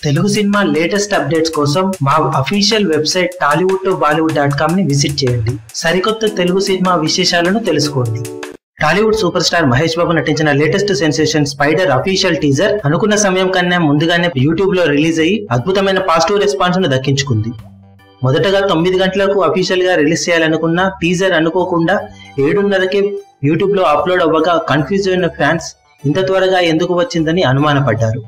Telugu cinema latest updates కోసం మా official website tollywood2bollywood.com ని విజిట్ చేయండి. సరికొత్త తెలుగు సినిమా విశేషాలను తెలుసుకోండి. టాలీవుడ్ సూపర్ స్టార్ మహేష్ బాబు నటించిన latest sensation spider official teaser అనుకున్న సమయం కన్నా ముందుగానే యూట్యూబ్ లో రిలీజ్ అయ్యి అద్భుతమైన పాజిటివ్ రెస్పాన్స్ ను దక్కించుకుంది. మొదటగా 9 గంటలకు అఫీషియల్ గా రిలీజ్ చేయాలనుకున్న టీజర్ అనుకోకుండా 7:30కే యూట్యూబ్ లో అప్లోడ్ అవ్వగా కన్ఫ్యూజ్ అయిన ఫ్యాన్స్ ఇంత త్వరగా ఎందుకు వచ్చిందని అనుమానపడ్డారు.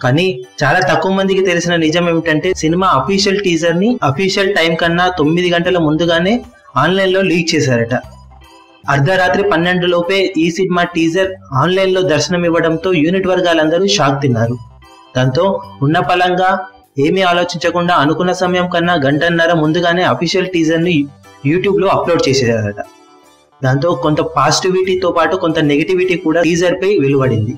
కానీ చాలా తక్కువ మందికి తెలిసిన నిజం ఏమిటంటే సినిమా అఫీషియల్ టీజర్ ని అఫీషియల్ టైం కన్నా 9 గంటల ముందుగానే ఆన్లైన్ లో లీక్ చేశారట. అర్ధరాత్రి 12 లోపే ఈ సినిమా టీజర్ ఆన్లైన్ లో దర్శనం ఇవ్వడంతో యూనిట్ వర్గాలందరూ షాక్ తిన్నారు. దాంతో ఉన్న పలంగా ఏమీ ఆలోచించకుండా అనుకున్న సమయం కన్నా గంటన్నర ముందుగానే అఫీషియల్ టీజర్ ని యూట్యూబ్ లో అప్లోడ్ చేసేదారట. దాంతో కొంత పాజిటివిటీతో పాటు కొంత నెగిటివిటీ కూడా టీజర్ పై వెలువడింది.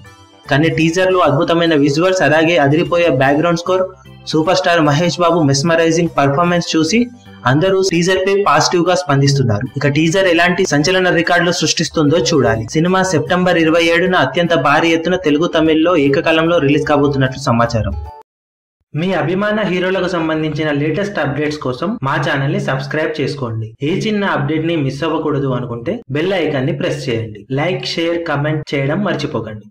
కానీ టీజర్ లో అద్భుతమైన విజువల్స్ అలాగే అదిరిపోయే background score, super star Mahesh Babu mesmerizing performance చూసి అందరూ టీజర్ పై పాజిటివ్ గా స్పందిస్తున్నారు. ఇక టీజర్ ఎలాంటి సంచలన రికార్డులు సృష్టిస్తుందో చూడాలి. సినిమా సెప్టెంబర్ 27న అత్యంత భారీ ఎత్తున తెలుగు తమిళ్లో ఏకకాలంలో రిలీజ్ కాబోతున్నట్లు సమాచారం. మీ అభిమాన హీరోలకు సంబంధించిన లేటెస్ట్ అప్డేట్స్ కోసం మా ఛానల్ ని సబ్స్క్రైబ్ చేసుకోండి. ఏ చిన్న అప్డేట్ ని మిస్ అవ్వకూడదు అనుకుంటే బెల్ ఐకాన్ ని ప్రెస్ చేయండి. లైక్, షేర్, కమెంట్ చేయడం మర్చిపోకండి.